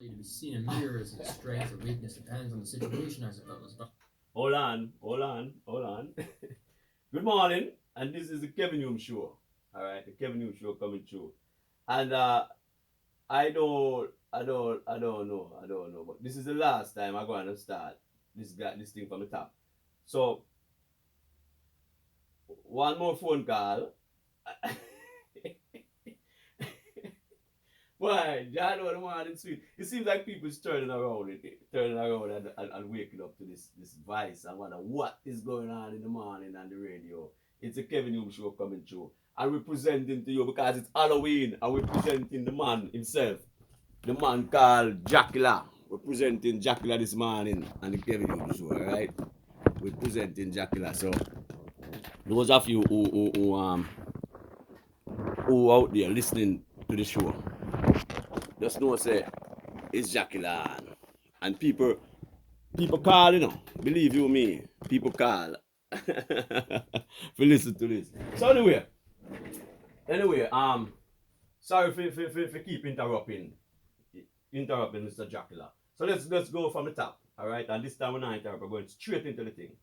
To be seen in mirrors, its strength or weakness depends on the situation, I suppose. But Hold on. Good morning, and this is the Kevin Hume show. All right, the Kevin Hume show coming through, and I don't know, but this is the last time I'm going to start this thing from the top. So one more phone call. Why? John the morning sweet. It seems like people's turning around and waking up to this voice and wonder what is going on in the morning on the radio. It's a Kevin Hume show coming through. And we're presenting to you because it's Halloween and we're presenting the man himself. The man called Dracula. We're presenting Dracula this morning on the Kevin Hume show, alright? We're presenting Dracula. So those of you who out there listening to the show, just know say it's Dracula. And people call, believe you me, people call. For listen to this. So anyway, sorry for keep interrupting Mr. Dracula. So let's go from the top. Alright, and this time we're not interrupting, we're going straight into the thing.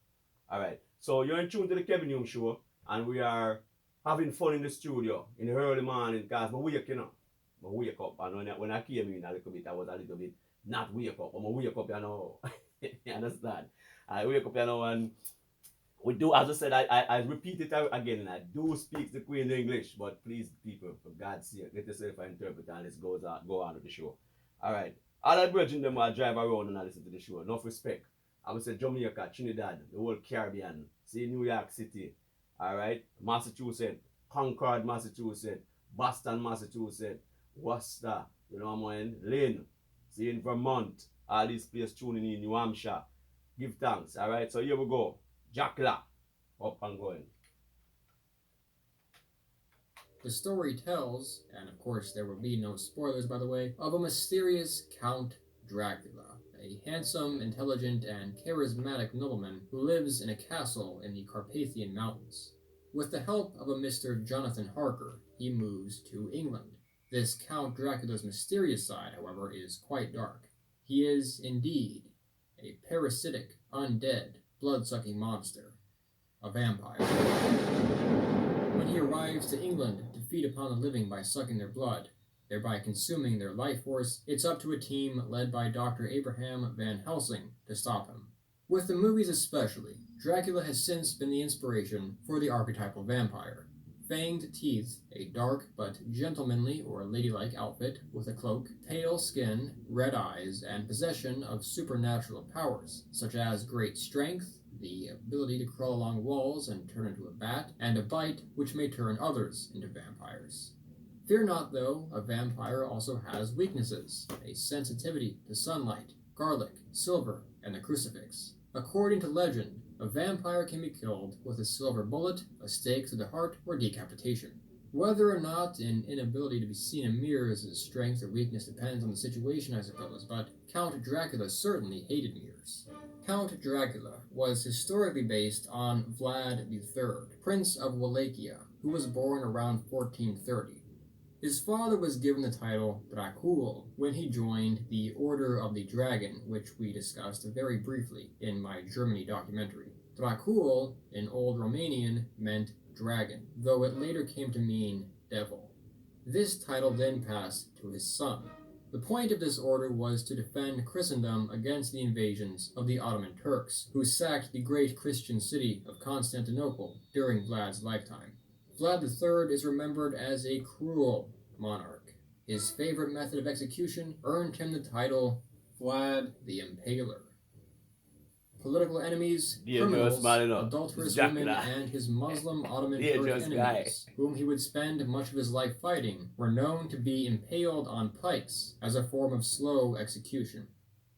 Alright. So you're in tune to the Kevin Hume show, and we are having fun in the studio in the early morning because I wake up, and when I came in a little bit, I was a little bit not wake up. I'm wake up, you understand? I wake up, and we do, as I said, I repeat it again, and I do speak the Queen English, but please, people, for God's sake, let yourself interpret and let's go on with the show. Alright. All the brethren them will drive around and I listen to the show. Enough respect. I would say Jamaica, Trinidad, the whole Caribbean, see New York City, alright, Massachusetts, Concord, Massachusetts, Boston, Massachusetts, Worcester, you know what I mean, Lynn, see in Vermont, all these places tuning in, New Hampshire. Give thanks, alright, so here we go. Dracula, up and going. the story tells, and of course there will be no spoilers by the way, of a mysterious Count Dracula, a handsome, intelligent, and charismatic nobleman who lives in a castle in the Carpathian Mountains. With the help of a Mr. Jonathan Harker, he moves to England. This Count Dracula's mysterious side, however, is quite dark. He is, indeed, a parasitic, undead, blood-sucking monster. A vampire. When he arrives to England to feed upon the living by sucking their blood, thereby consuming their life force, it's up to a team led by Dr. Abraham Van Helsing to stop him. With the movies especially, Dracula has since been the inspiration for the archetypal vampire. Fanged teeth, a dark but gentlemanly or ladylike outfit with a cloak, pale skin, red eyes, and possession of supernatural powers, such as great strength, the ability to crawl along walls and turn into a bat, and a bite which may turn others into vampires. Fear not, though, a vampire also has weaknesses, a sensitivity to sunlight, garlic, silver, and the crucifix. According to legend, a vampire can be killed with a silver bullet, a stake through the heart, or decapitation. Whether or not an inability to be seen in mirrors is strength or weakness depends on the situation, I suppose, but Count Dracula certainly hated mirrors. Count Dracula was historically based on Vlad III, Prince of Wallachia, who was born around 1430. His father was given the title Dracul when he joined the Order of the Dragon, which we discussed very briefly in my Germany documentary. Dracul, in Old Romanian, meant dragon, though it later came to mean devil. This title then passed to his son. The point of this order was to defend Christendom against the invasions of the Ottoman Turks, who sacked the great Christian city of Constantinople during Vlad's lifetime. Vlad III is remembered as a cruel monarch. His favorite method of execution earned him the title Vlad the Impaler. Political enemies, criminals, adulterous women, and his Muslim Ottoman Turk enemies, whom he would spend much of his life fighting, were known to be impaled on pikes as a form of slow execution.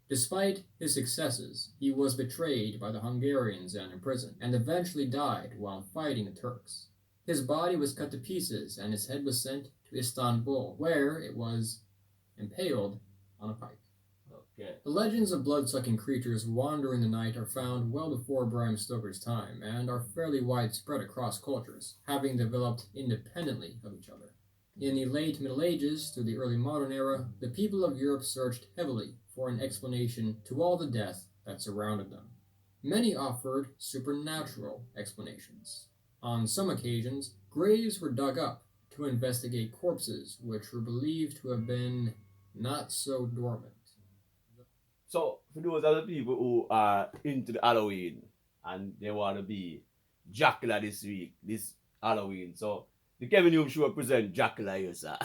Despite his successes, he was betrayed by the Hungarians and imprisoned, and eventually died while fighting the Turks. His body was cut to pieces, and his head was sent to Istanbul, where it was impaled on a pike. Okay. The legends of blood-sucking creatures wandering the night are found well before Bram Stoker's time, and are fairly widespread across cultures, having developed independently of each other. In the late Middle Ages through the early modern era, the people of Europe searched heavily for an explanation to all the death that surrounded them. Many offered supernatural explanations. On some occasions, graves were dug up to investigate corpses which were believed to have been not so dormant. So for those other people who are into the Halloween and they want to be Dracula this week, this Halloween, so the Kevin Hume show present Dracula here, sir.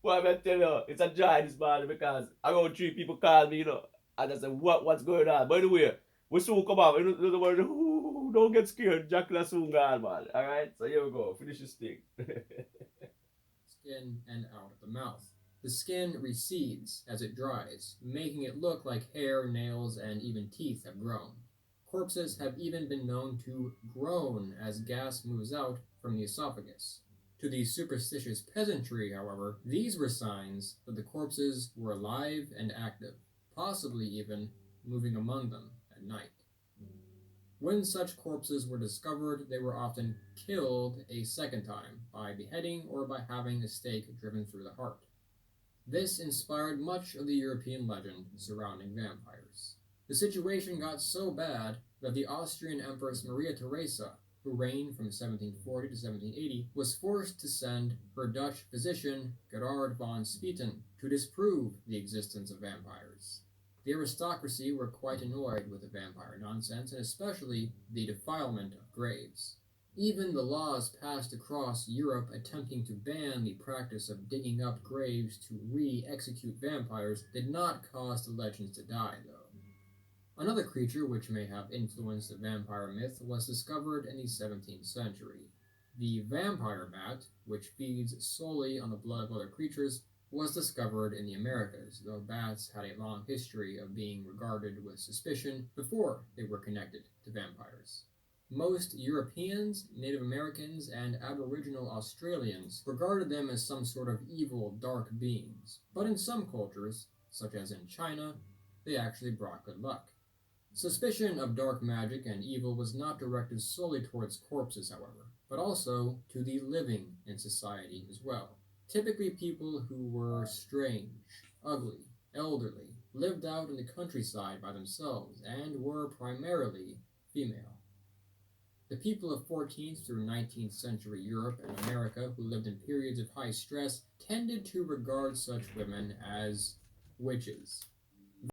Well, I'm gonna tell you, it's a joy this morning because around 3 people call me, and I said, what's going on? By the way, we soon come out. Don't get scared. Dracula soon gone, man. Alright, so here we go. Finish this thing. Skin and out of the mouth. The skin recedes as it dries, making it look like hair, nails, and even teeth have grown. Corpses have even been known to groan as gas moves out from the esophagus. To the superstitious peasantry, however, these were signs that the corpses were alive and active, possibly even moving among them at night. When such corpses were discovered, they were often killed a second time by beheading or by having a stake driven through the heart. This inspired much of the European legend surrounding vampires. The situation got so bad that the Austrian Empress Maria Theresa, who reigned from 1740 to 1780, was forced to send her Dutch physician Gerard von Spieten to disprove the existence of vampires. The aristocracy were quite annoyed with the vampire nonsense, and especially the defilement of graves. Even the laws passed across Europe attempting to ban the practice of digging up graves to re-execute vampires did not cause the legends to die, though. Another creature which may have influenced the vampire myth was discovered in the 17th century. The vampire bat, which feeds solely on the blood of other creatures, was discovered in the Americas, though bats had a long history of being regarded with suspicion before they were connected to vampires. Most Europeans, Native Americans, and Aboriginal Australians regarded them as some sort of evil, dark beings, but in some cultures, such as in China, they actually brought good luck. Suspicion of dark magic and evil was not directed solely towards corpses, however, but also to the living in society as well. Typically people who were strange, ugly, elderly, lived out in the countryside by themselves, and were primarily female. The people of 14th through 19th century Europe and America who lived in periods of high stress tended to regard such women as witches.